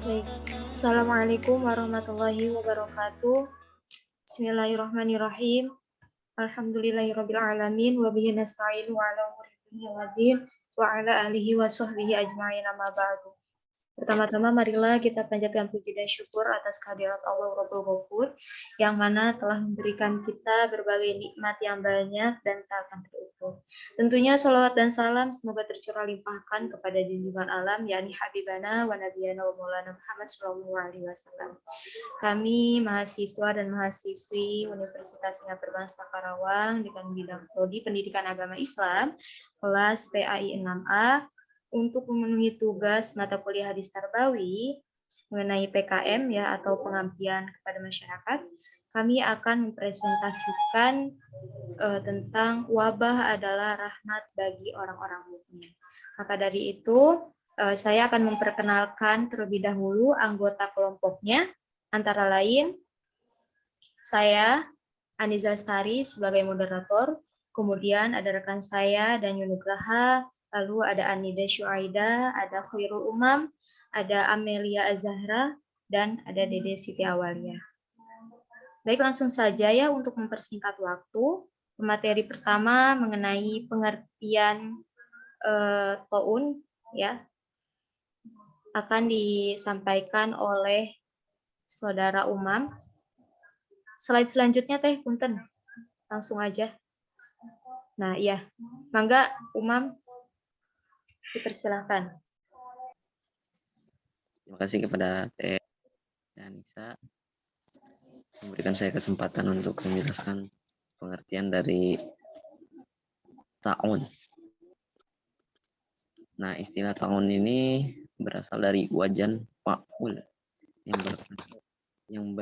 Baik. Assalamualaikum warahmatullahi wabarakatuh. Bismillahirrahmanirrahim. Alhamdulillahirabbil alamin wa bihi nasta'in wa ala umuri dunya waddin wa ala alihi wa sahbihi ajma'in amma ba'du. Pertama-tama marilah kita panjatkan puji dan syukur atas kehadirat Allah Rabbul Ghafur yang mana telah memberikan kita berbagai nikmat yang banyak dan tak akan terukur. Tentunya salawat dan salam semoga tercurah limpahkan kepada junjungan alam yakni Habibana wa Nabiyana wa Maulana Muhammad SAW. Kami mahasiswa dan mahasiswi Universitas Singapura Bangsa Karawang dengan bidang prodi Pendidikan Agama Islam kelas PAI 6A untuk memenuhi tugas mata kuliah hadis tarbawi mengenai PKM ya atau pengabdian kepada masyarakat, kami akan mempresentasikan tentang wabah adalah rahmat bagi orang-orang mukmin. Maka dari itu, saya akan memperkenalkan terlebih dahulu anggota kelompoknya, antara lain saya Aniza Lestari sebagai moderator, kemudian ada rekan saya dan Yunugraha, lalu ada Anida Syuaida, ada Khairul Umam, ada Amelia Azahra, dan ada Dede Siti Awalia. Baik, langsung saja ya untuk mempersingkat waktu. Materi pertama mengenai pengertian taun ya akan disampaikan oleh Saudara Umam. Slide selanjutnya Teh Punten. Langsung aja. Nah, iya. Mangga Umam dipersilahkan. Terima kasih kepada Teh Anissa memberikan saya kesempatan untuk menjelaskan pengertian dari ta'un. Nah, istilah ta'un ini berasal dari wajan fa'ul yang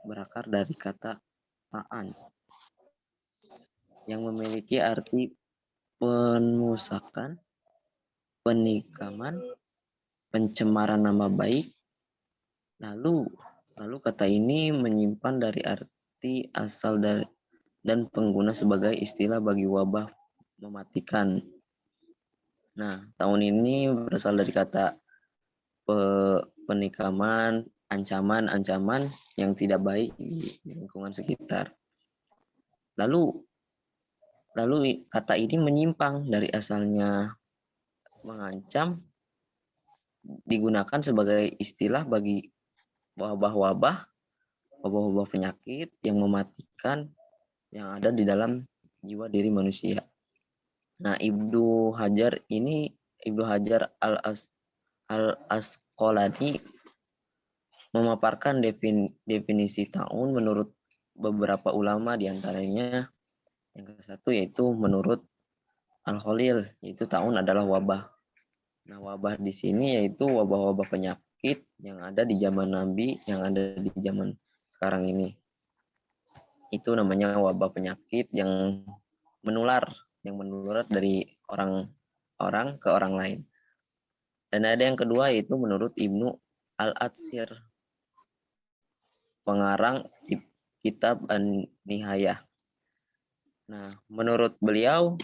berakar dari kata ta'an yang memiliki arti penusukan, penikaman, pencemaran nama baik. Lalu kata ini menyimpan dari arti asal dan pengguna sebagai istilah bagi wabah mematikan. Nah, tahun ini berasal dari kata penikaman, ancaman yang tidak baik di lingkungan sekitar. Lalu kata ini menyimpang dari asalnya mengancam, digunakan sebagai istilah bagi wabah penyakit yang mematikan yang ada di dalam jiwa diri manusia. Nah, Ibnu Hajar al-Asqalani memaparkan definisi ta'un menurut beberapa ulama, diantaranya yang ke satu yaitu menurut Al-Khalil, yaitu ta'un adalah wabah. Nah, wabah di sini yaitu wabah-wabah penyakit yang ada di zaman Nabi, yang ada di zaman sekarang ini. Itu namanya wabah penyakit yang menular dari orang ke orang lain. Dan ada yang kedua yaitu menurut Ibnu Al-Atsir, pengarang kitab An-Nihayah. Nah, menurut beliau,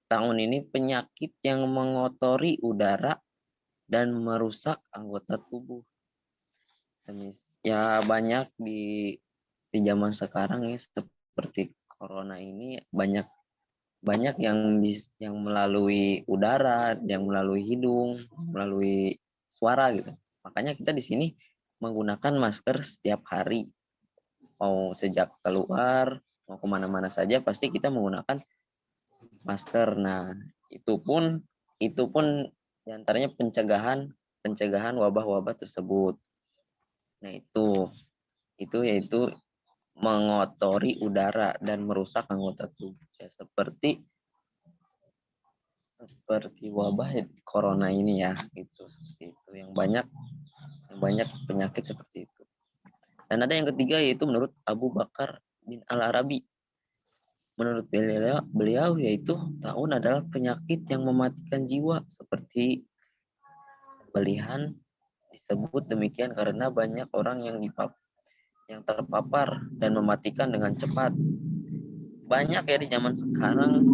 ta'un ini penyakit yang mengotori udara dan merusak anggota tubuh. Ya banyak di zaman sekarang ya, seperti corona ini banyak yang melalui udara, yang melalui hidung, melalui suara gitu. Makanya kita di sini menggunakan masker setiap hari. Mau sejak keluar, mau kemana-mana saja pasti kita menggunakan masker. Nah, itu pun diantaranya pencegahan wabah-wabah tersebut. Nah, itu yaitu mengotori udara dan merusak anggota tubuh, ya, seperti wabah corona ini ya, gitu, seperti itu, yang banyak penyakit seperti itu. Dan ada yang ketiga yaitu menurut Abu Bakar bin Al-Arabi. Menurut beliau yaitu ta'un adalah penyakit yang mematikan jiwa, seperti sembelihan. Disebut demikian karena banyak orang yang terpapar dan mematikan dengan cepat. Banyak ya di zaman sekarang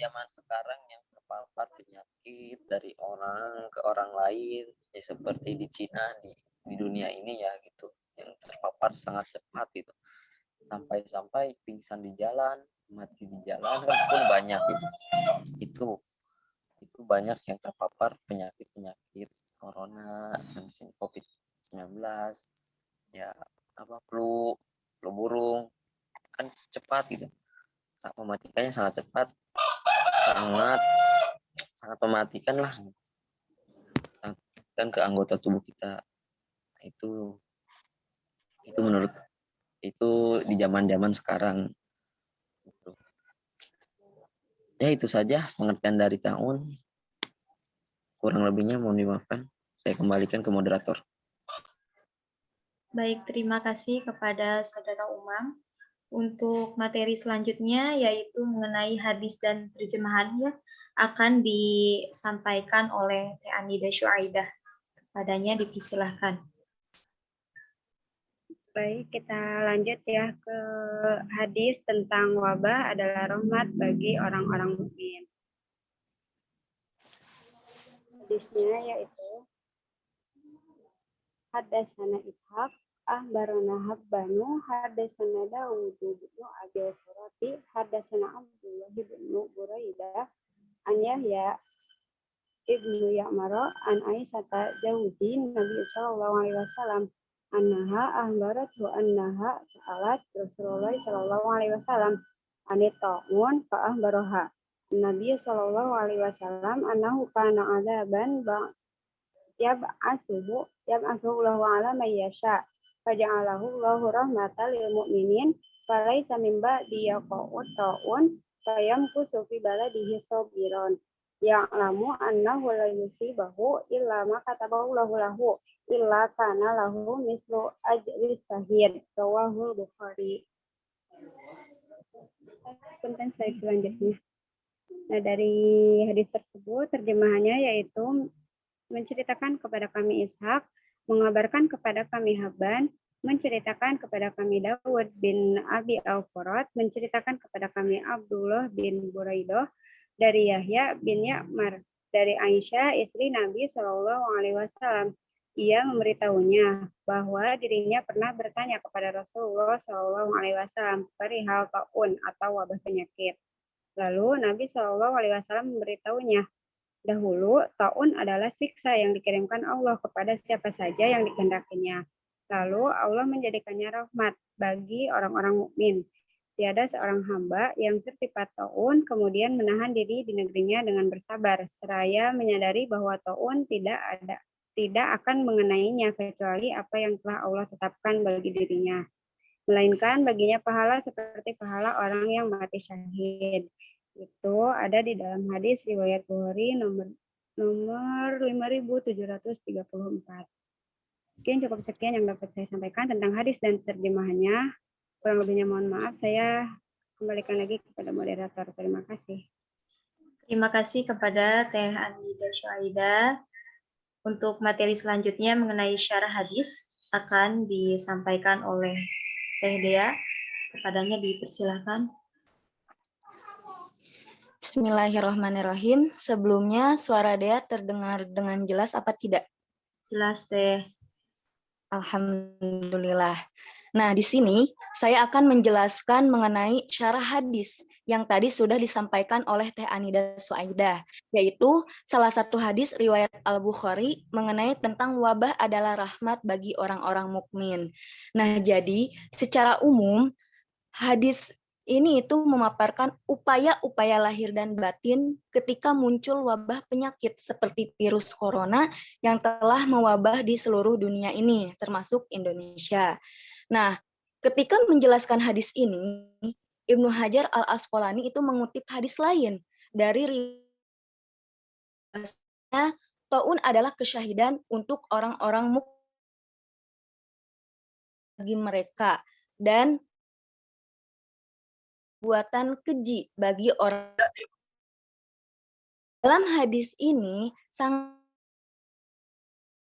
zaman sekarang yang terpapar penyakit dari orang ke orang lain, ya seperti di Cina, di dunia ini ya gitu, yang terpapar sangat cepat gitu, sampai-sampai pingsan di jalan, mati di jalan pun banyak gitu. Itu banyak yang terpapar penyakit-penyakit corona, COVID-19, ya apa flu burung, kan cepat gitu. Mematikannya sangat cepat, sangat sangat mematikan lah, sangat mematikan ke anggota tubuh kita. Itu menurut itu di zaman-zaman sekarang gitu. Ya itu saja pengertian dari tahun, kurang lebihnya mohon dimaafkan. Saya kembalikan ke moderator. Baik, terima kasih kepada Saudara Umam. Untuk materi selanjutnya yaitu mengenai hadis dan terjemahannya akan disampaikan oleh Teh Anida Syuaidah. Kepadanya dipersilahkan. Baik, kita lanjut ya ke hadis tentang wabah adalah rahmat bagi orang-orang mukmin. Hadisnya yaitu Hadatsana Ishaq akhbarana Habbanu hadatsana Dawud bin Abi Surati hadatsana Abdullah bin Buraidah an Yahya ibnu Ya'mara an Aisyata zaujin Nabi sallallahu alaihi wasallam annaha ahbaratu annaha sa'alat Rasulullah sallallahu alaihi wasallam anita'un fa ahbaraha Nabi sallallahu alaihi wasallam annahu kana adaban yab'asuhu lahu ala may yasha faja'alahu Allahu rahmatan lil mu'minin falaysa min ba'di yaqa'u ta'un fayamkusu fi baladihi sabiran ya'lamu annahu la yusibahu illa ma katabahu lahu illa kana lahu mislu ajri sahid rawahu Bukhari. Konten slide selanjutnya. Nah, dari hadis tersebut terjemahannya yaitu menceritakan kepada kami Ishak, mengabarkan kepada kami Habban, menceritakan kepada kami Dawud bin Abi Al-Furat, menceritakan kepada kami Abdullah bin Buraidah, dari Yahya bin Ya'mar, dari Aisyah istri Nabi Shallallahu Alaihi Wasallam. Ia memberitahunya bahwa dirinya pernah bertanya kepada Rasulullah Shallallahu Alaihi Wasallam perihal taun atau wabah penyakit. Lalu Nabi Shallallahu Alaihi Wasallam memberitahunya, dahulu, taun adalah siksa yang dikirimkan Allah kepada siapa saja yang dikehendakinya. Lalu Allah menjadikannya rahmat bagi orang-orang mukmin. Tiada seorang hamba yang tertimpa taun kemudian menahan diri di negerinya dengan bersabar, seraya menyadari bahwa taun tidak akan mengenainya kecuali apa yang telah Allah tetapkan bagi dirinya, melainkan baginya pahala seperti pahala orang yang mati syahid. Itu ada di dalam hadis riwayat Bukhari nomor 5734. Mungkin cukup sekian yang dapat saya sampaikan tentang hadis dan terjemahannya. Kurang lebihnya mohon maaf, saya kembalikan lagi kepada moderator. Terima kasih. Terima kasih kepada Teh Anida Syuaidah. Untuk materi selanjutnya mengenai syarah hadis akan disampaikan oleh Teh Dea. Kepadanya dipersilahkan. Bismillahirrahmanirrahim. Sebelumnya suara Dea terdengar dengan jelas apa tidak? Jelas, Teh. Alhamdulillah. Nah, di sini saya akan menjelaskan mengenai syarah hadis yang tadi sudah disampaikan oleh Teh Anida Syuaidah, yaitu salah satu hadis riwayat Al-Bukhari mengenai tentang wabah adalah rahmat bagi orang-orang mukmin. Nah, jadi secara umum hadis ini itu memaparkan upaya-upaya lahir dan batin ketika muncul wabah penyakit seperti virus corona yang telah mewabah di seluruh dunia ini, termasuk Indonesia. Nah, ketika menjelaskan hadis ini, Ibnu Hajar Al-Asqalani itu mengutip hadis lain dari riwayatnya, taun adalah kesyahidan untuk orang-orang mukmin bagi mereka dan buatan keji bagi orang. Dalam hadis ini sang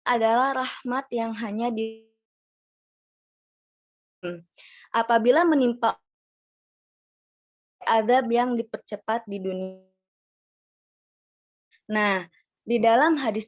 adalah rahmat yang hanya di apabila menimpa azab yang dipercepat di dunia Nah, di dalam hadis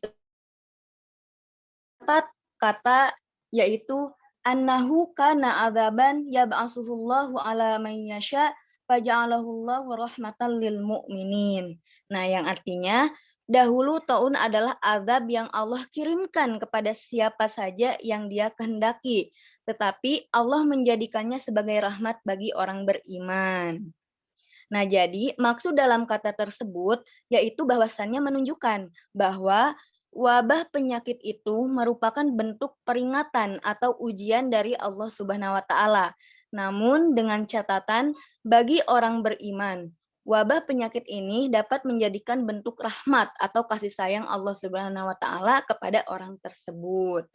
terdapat kata yaitu annahu kana adzaban yab'asuhullahu ala man yasha faja'alahullahu rahmatan lil mu'minin. Nah, yang artinya dahulu taun adalah azab yang Allah kirimkan kepada siapa saja yang Dia kehendaki, tetapi Allah menjadikannya sebagai rahmat bagi orang beriman. Nah, jadi maksud dalam kata tersebut yaitu bahwasannya menunjukkan bahwa wabah penyakit itu merupakan bentuk peringatan atau ujian dari Allah Subhanahu wa taala. Namun dengan catatan bagi orang beriman, wabah penyakit ini dapat menjadikan bentuk rahmat atau kasih sayang Allah Subhanahu wa taala kepada orang tersebut.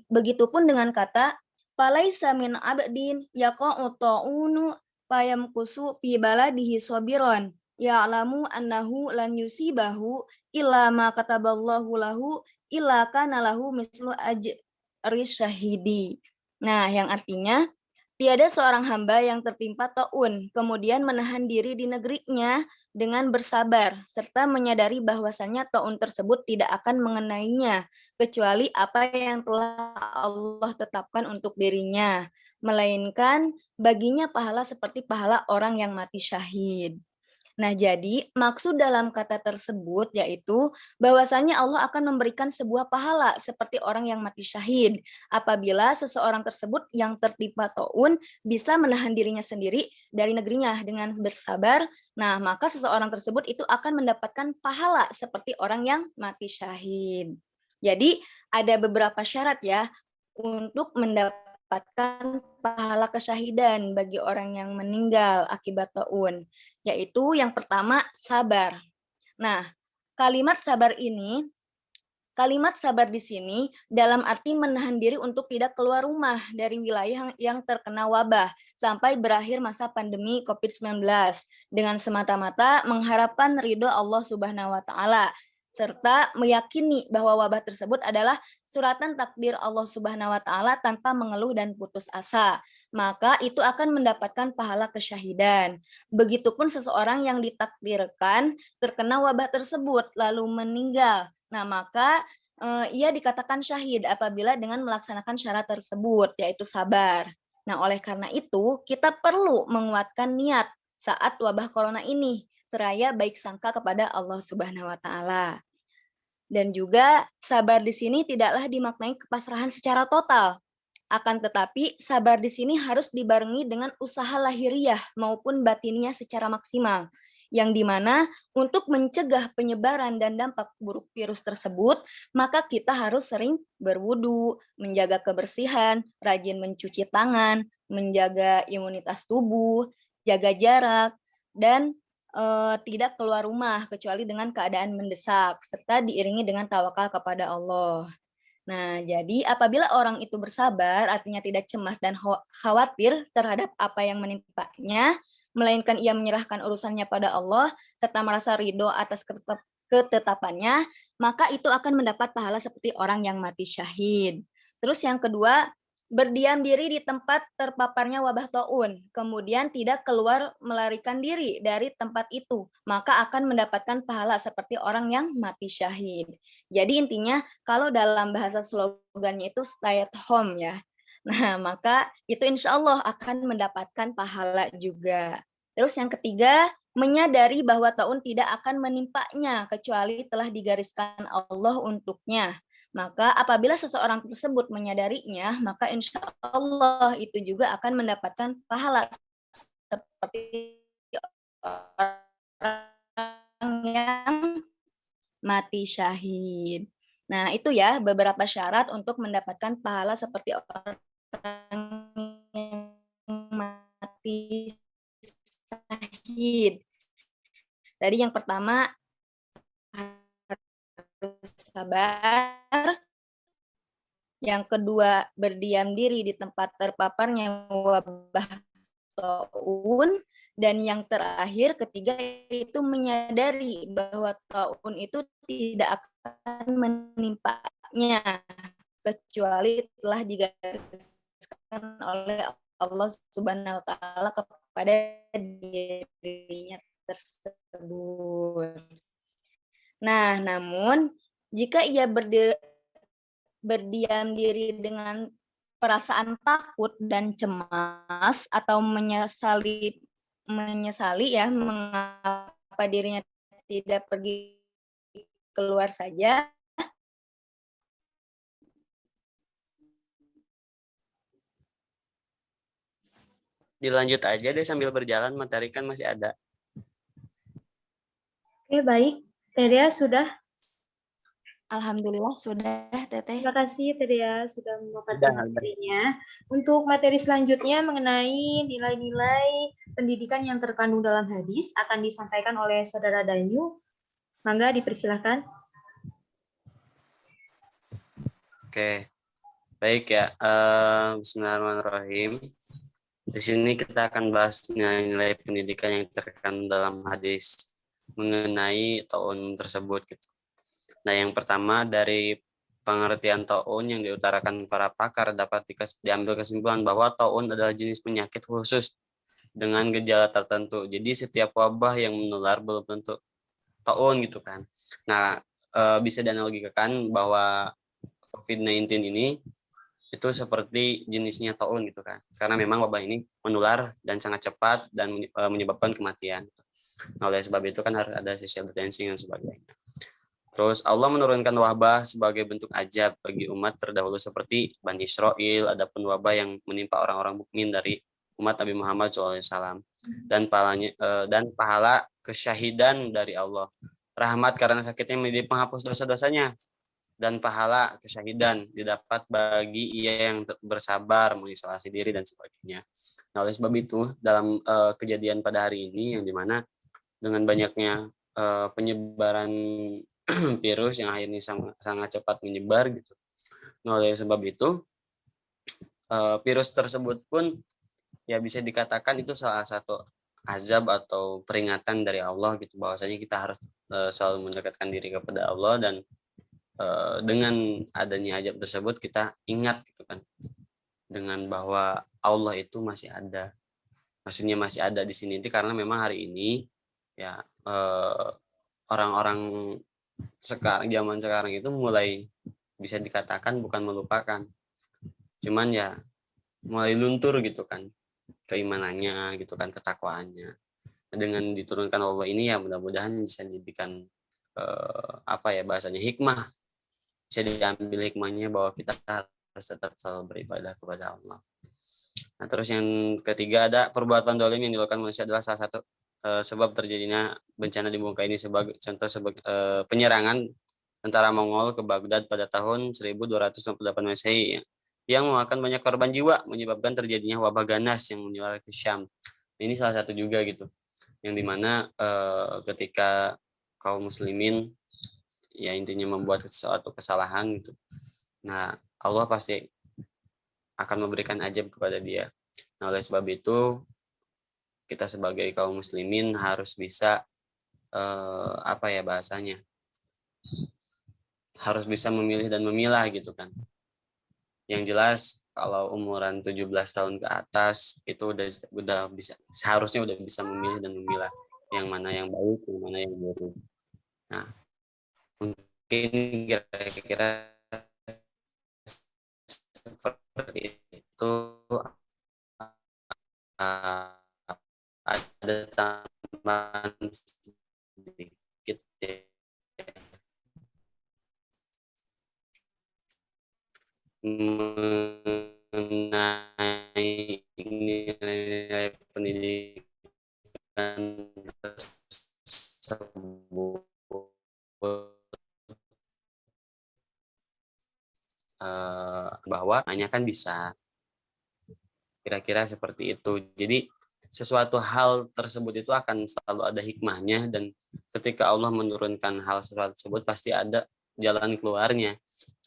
Begitupun dengan kata falaisa min abdin yaqa'u ta'unu fayamkusu fi baladihi sabiron ya'lamu annahu lan yusibahu illa ma kataballahu lahu illa kana lahu mislu ajri syahidi. Nah, yang artinya tiada seorang hamba yang tertimpa taun kemudian menahan diri di negerinya dengan bersabar serta menyadari bahwasannya taun tersebut tidak akan mengenainya kecuali apa yang telah Allah tetapkan untuk dirinya, melainkan baginya pahala seperti pahala orang yang mati syahid. Nah, jadi maksud dalam kata tersebut yaitu bahwasannya Allah akan memberikan sebuah pahala seperti orang yang mati syahid apabila seseorang tersebut yang tertimpa taun bisa menahan dirinya sendiri dari negerinya dengan bersabar. Nah, maka seseorang tersebut itu akan mendapatkan pahala seperti orang yang mati syahid. Jadi ada beberapa syarat ya untuk mendapatkan pahala kesyahidan bagi orang yang meninggal akibat taun, yaitu yang pertama sabar. Nah, kalimat sabar di sini dalam arti menahan diri untuk tidak keluar rumah dari wilayah yang terkena wabah sampai berakhir masa pandemi COVID-19 dengan semata-mata mengharapkan ridho Allah Subhanahu wa taala serta meyakini bahwa wabah tersebut adalah suratan takdir Allah Subhanahu wa taala tanpa mengeluh dan putus asa. Maka itu akan mendapatkan pahala kesyahidan. Begitupun seseorang yang ditakdirkan terkena wabah tersebut lalu meninggal. Nah, maka ia dikatakan syahid apabila dengan melaksanakan syarat tersebut, yaitu sabar. Nah, oleh karena itu, kita perlu menguatkan niat saat wabah corona ini, seraya baik sangka kepada Allah Subhanahu wa taala. Dan juga sabar di sini tidaklah dimaknai kepasrahan secara total. Akan tetapi, sabar di sini harus dibarengi dengan usaha lahiriah maupun batiniah secara maksimal. Yang dimana untuk mencegah penyebaran dan dampak buruk virus tersebut, maka kita harus sering berwudu, menjaga kebersihan, rajin mencuci tangan, menjaga imunitas tubuh, jaga jarak, dan tidak keluar rumah kecuali dengan keadaan mendesak, serta diiringi dengan tawakal kepada Allah. Nah, jadi apabila orang itu bersabar, artinya tidak cemas dan khawatir terhadap apa yang menimpanya, melainkan ia menyerahkan urusannya pada Allah, serta merasa ridho atas ketetapannya, maka itu akan mendapat pahala seperti orang yang mati syahid. Terus yang kedua, berdiam diri di tempat terpaparnya wabah taun, kemudian tidak keluar melarikan diri dari tempat itu, maka akan mendapatkan pahala seperti orang yang mati syahid. Jadi intinya kalau dalam bahasa slogannya itu stay at home ya. Nah, maka itu insya Allah akan mendapatkan pahala juga. Terus yang ketiga, menyadari bahwa taun tidak akan menimpanya kecuali telah digariskan Allah untuknya. Maka apabila seseorang tersebut menyadarinya, maka insya Allah itu juga akan mendapatkan pahala seperti orang yang mati syahid. Nah, itu ya beberapa syarat untuk mendapatkan pahala seperti orang yang mati syahid. Tadi yang pertama harus sabar. Yang kedua, berdiam diri di tempat terpaparnya wabah taun. Dan yang terakhir, ketiga, itu menyadari bahwa taun itu tidak akan menimpanya kecuali telah digariskan oleh Allah Subhanahu wa taala kepada dirinya tersebut. Nah, namun jika ia berdiam diri dengan perasaan takut dan cemas atau menyesali ya mengapa dirinya tidak pergi keluar saja. Dilanjut aja deh sambil berjalan, materi kan masih ada. Oke, baik. Tedia sudah. Alhamdulillah sudah, Teteh. Terima kasih Tedia sudah memaparkan Sudah. materinya. Untuk materi selanjutnya mengenai nilai-nilai pendidikan yang terkandung dalam hadis akan disampaikan oleh Saudara Danyu. Mangga dipersilahkan. Oke, baik ya. Bismillahirrahmanirrahim. Di sini kita akan bahas nilai-nilai pendidikan yang terkandung dalam hadis mengenai taun tersebut. Gitu. Nah, yang pertama dari pengertian taun yang diutarakan para pakar dapat diambil kesimpulan bahwa taun adalah jenis penyakit khusus dengan gejala tertentu. Jadi setiap wabah yang menular belum tentu taun gitu kan. Nah, bisa dianalogikan bahwa COVID-19 ini itu seperti jenisnya taun gitu kan. Karena memang wabah ini menular dan sangat cepat dan menyebabkan kematian. Nah, oleh sebab itu kan harus ada social distancing dan sebagainya. Terus Allah menurunkan wabah sebagai bentuk ajab bagi umat terdahulu seperti Bani Israel, ada pun wabah yang menimpa orang-orang mukmin dari umat Nabi Muhammad SAW dan pahala kesyahidan dari Allah. Rahmat karena sakitnya menjadi penghapus dosa-dosanya dan pahala kesyahidan didapat bagi ia yang bersabar mengisolasi diri dan sebagainya. Nah, oleh sebab itu dalam kejadian pada hari ini yang dimana dengan banyaknya penyebaran virus yang akhirnya sangat cepat menyebar gitu. Nah, oleh sebab itu virus tersebut pun ya bisa dikatakan itu salah satu azab atau peringatan dari Allah gitu, bahwasanya kita harus selalu mendekatkan diri kepada Allah dan dengan adanya azab tersebut kita ingat gitu kan, dengan bahwa Allah itu masih ada. Maksudnya masih ada di sini itu karena memang hari ini ya orang-orang zaman sekarang itu mulai bisa dikatakan bukan melupakan, cuman ya mulai luntur gitu kan keimanannya gitu kan, ketakwaannya. Dengan diturunkan wabah ini ya mudah-mudahan bisa dijadikan apa ya bahasanya hikmah, bisa diambil hikmahnya bahwa kita harus tetap selalu beribadah kepada Allah. Nah, terus yang ketiga ada perbuatan dolim yang dilakukan manusia adalah salah satu sebab terjadinya bencana di muka ini. Sebagai contoh penyerangan tentara Mongol ke Baghdad pada tahun 1298 Masehi yang memakan banyak korban jiwa, menyebabkan terjadinya wabah ganas yang menular ke Syam. Ini salah satu juga gitu, yang dimana ketika kaum muslimin ya intinya membuat sesuatu kesalahan gitu, nah Allah pasti akan memberikan ajab kepada dia. Nah, oleh sebab itu kita sebagai kaum muslimin harus bisa apa ya bahasanya, harus bisa memilih dan memilah gitu kan. Yang jelas kalau umuran 17 tahun ke atas itu udah bisa, seharusnya udah bisa memilih dan memilah yang mana yang baik, yang mana yang buruk. Nah, mungkin kira-kira seperti itu. Ada tambahan sedikit ya, mengenai nilai pendidikan tersebut, bahwa hanya kan bisa kira-kira seperti itu. Jadi sesuatu hal tersebut itu akan selalu ada hikmahnya, dan ketika Allah menurunkan hal sesuatu tersebut pasti ada jalan keluarnya.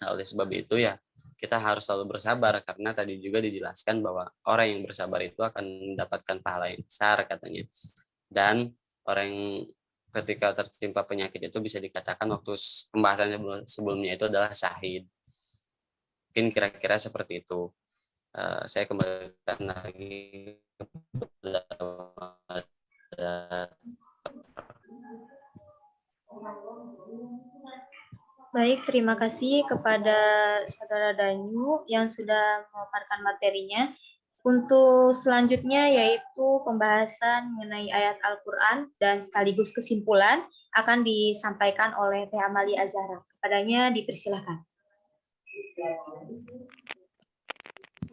Nah, oleh sebab itu ya kita harus selalu bersabar, karena tadi juga dijelaskan bahwa orang yang bersabar itu akan mendapatkan pahala yang besar katanya. Dan orang yang ketika tertimpa penyakit itu bisa dikatakan waktu pembahasan sebelumnya itu adalah syahid. Mungkin kira-kira seperti itu. Saya kembalikan lagi kepada Baik, terima kasih kepada Saudara Danyu yang sudah memaparkan materinya. Untuk selanjutnya yaitu pembahasan mengenai ayat Al-Quran dan sekaligus kesimpulan akan disampaikan oleh Teh Amalia Azhara. Kepadanya dipersilahkan.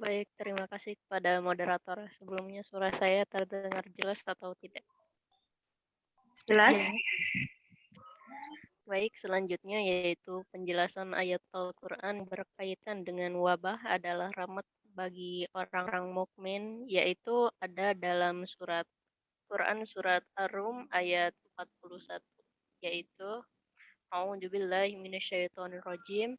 Baik, terima kasih kepada moderator. Sebelumnya suara saya terdengar jelas atau tidak? Jelas? Baik, selanjutnya yaitu penjelasan ayat Al-Quran berkaitan dengan wabah adalah rahmat bagi orang-orang mukmin, yaitu ada dalam surat Quran surat Ar-Rum ayat 41, yaitu A'udzubillahi minasyaitonirrajim.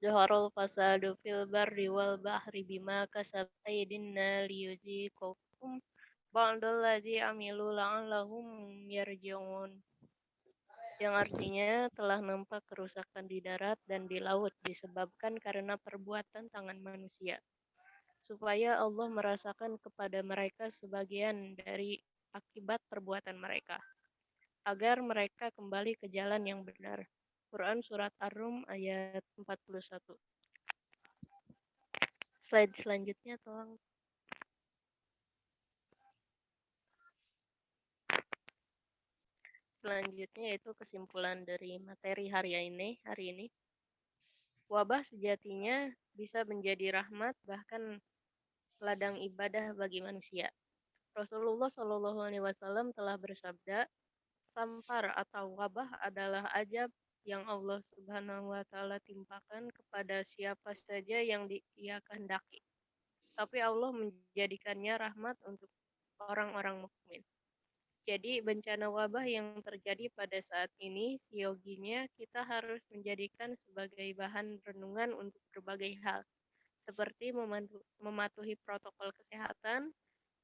Zaharul fasadu fil barri wal bahri bima kasabat aydinna liyuziqakum ba'dallazi amilu la'allahum yarji'un. Yang artinya telah nampak kerusakan di darat dan di laut disebabkan karena perbuatan tangan manusia, supaya Allah merasakan kepada mereka sebagian dari akibat perbuatan mereka, agar mereka kembali ke jalan yang benar. Quran Surat Ar-Rum ayat 41. Slide selanjutnya tolong. Selanjutnya yaitu kesimpulan dari materi hari ini. Wabah sejatinya bisa menjadi rahmat bahkan ladang ibadah bagi manusia. Rasulullah Shallallahu Alaihi Wasallam telah bersabda, sampar atau wabah adalah ajab yang Allah Subhanahu Wa Taala timpakan kepada siapa saja yang Dia kehendaki. Tapi Allah menjadikannya rahmat untuk orang-orang mukmin. Jadi bencana wabah yang terjadi pada saat ini, sioginya kita harus menjadikan sebagai bahan renungan untuk berbagai hal, seperti mematuhi protokol kesehatan,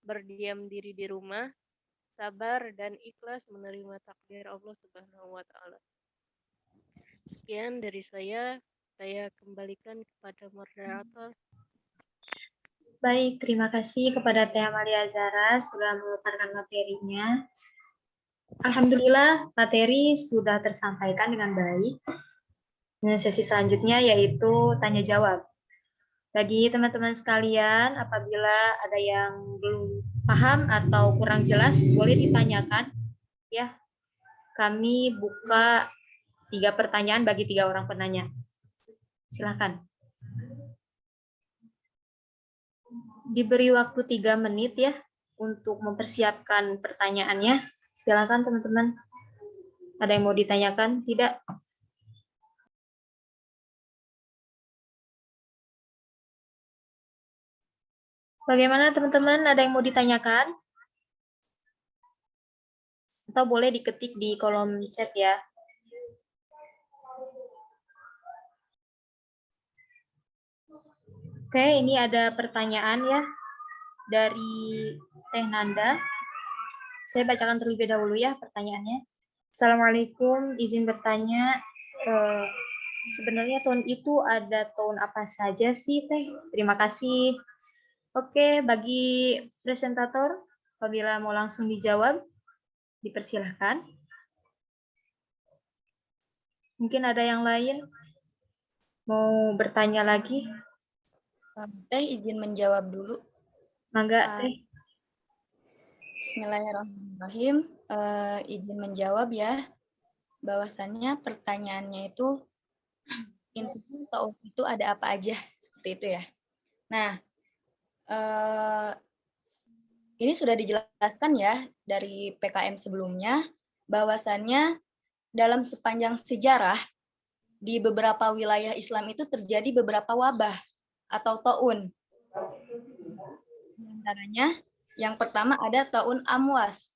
berdiam diri di rumah, sabar dan ikhlas menerima takdir Allah Subhanahu wa taala. Sekian dari saya kembalikan kepada moderator. Baik, terima kasih kepada Teh Amalia Azhara sudah memaparkan materinya. Alhamdulillah, materi sudah tersampaikan dengan baik. Nah, sesi selanjutnya yaitu tanya jawab. Bagi teman-teman sekalian, apabila ada yang belum paham atau kurang jelas, boleh ditanyakan. Ya, kami buka 3 pertanyaan bagi 3 orang penanya. Silakan. Diberi waktu 3 menit ya untuk mempersiapkan pertanyaannya. Silakan teman-teman. Ada yang mau ditanyakan? Tidak? Bagaimana teman-teman? Ada yang mau ditanyakan? Atau boleh diketik di kolom chat ya. Oke, ini ada pertanyaan ya dari Teh Nanda. Saya bacakan terlebih dahulu ya pertanyaannya. Assalamualaikum, izin bertanya, sebenarnya tahun itu ada tahun apa saja sih Teh? Terima kasih. Oke, bagi presentator, apabila mau langsung dijawab, dipersilahkan. Mungkin ada yang lain mau bertanya lagi? Teh izin menjawab dulu. Mangga, Teh. Bismillahirrahmanirrahim. Izin menjawab ya. Bahwasannya pertanyaannya itu intinya tahun itu ada apa aja seperti itu ya. Nah, ini sudah dijelaskan ya dari PKM sebelumnya bahwasannya dalam sepanjang sejarah di beberapa wilayah Islam itu terjadi beberapa wabah atau taun. Antaranya yang pertama ada taun Amwas.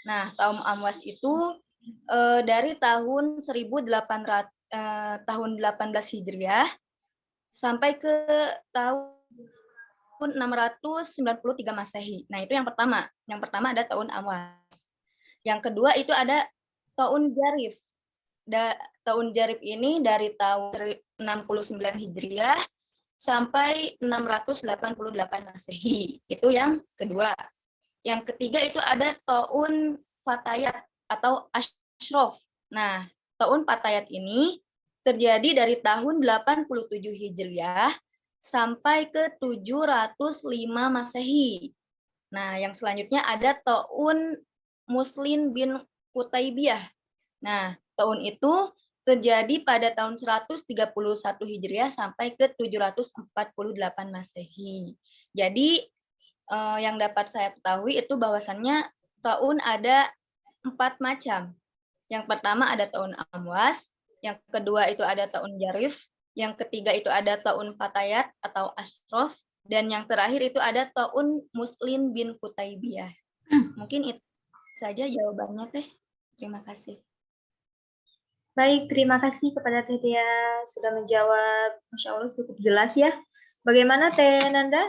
Nah, taun Amwas itu dari tahun 18 Hijriah sampai ke tahun 693 Masehi. Nah, itu yang pertama. Yang pertama ada tahun Amwas. Yang kedua itu ada tahun Jarif. Tahun Jarif ini dari tahun 69 Hijriah sampai 688 Masehi. Itu yang kedua. Yang ketiga itu ada tahun Fatayat atau Ashraf. Nah, tahun Fatayat ini terjadi dari tahun 87 Hijriah sampai ke 705 Masehi. Nah, yang selanjutnya ada Ta'un Muslim bin Qutaibiyah. Nah, tahun itu terjadi pada tahun 131 Hijriah sampai ke 748 Masehi. Jadi, yang dapat saya ketahui itu bahwasannya Ta'un ada 4 macam. Yang pertama ada Ta'un Amwas, yang kedua itu ada Ta'un Jarif, yang ketiga itu ada Ta'un Fatayat atau Ashraf, dan yang terakhir itu ada Ta'un Muslim bin Qutaibiyah. Mungkin itu saja jawabannya, Teh. Terima kasih. Baik, terima kasih kepada Teh Tia sudah menjawab. Masya Allah cukup jelas ya. Bagaimana Teh Nanda?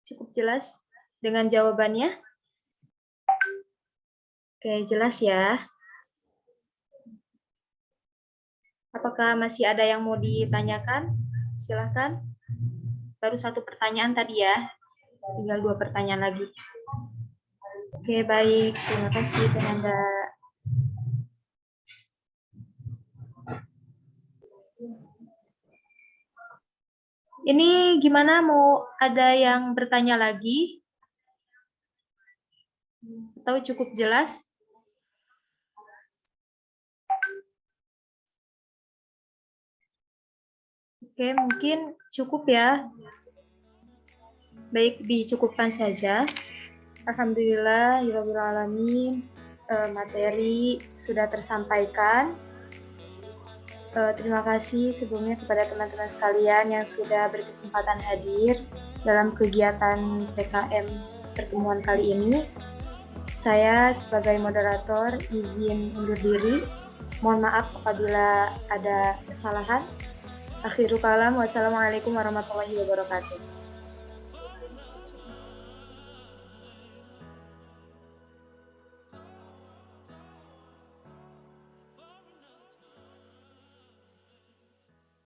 Cukup jelas dengan jawabannya? Oke, jelas ya. Apakah masih ada yang mau ditanyakan? Silahkan. Baru 1 pertanyaan tadi ya. Tinggal 2 pertanyaan lagi. Oke, baik. Terima kasih, Teh Nanda. Ini gimana, mau ada yang bertanya lagi? Atau cukup jelas? Oke, mungkin cukup ya. Baik, dicukupkan saja. Alhamdulillah, Rabbil Alamin, materi sudah tersampaikan. Terima kasih sebelumnya kepada teman-teman sekalian yang sudah berkesempatan hadir dalam kegiatan PKM pertemuan kali ini. Saya sebagai moderator izin undur diri. Mohon maaf apabila ada kesalahan. Akhirul kalam, wassalamualaikum warahmatullahi wabarakatuh.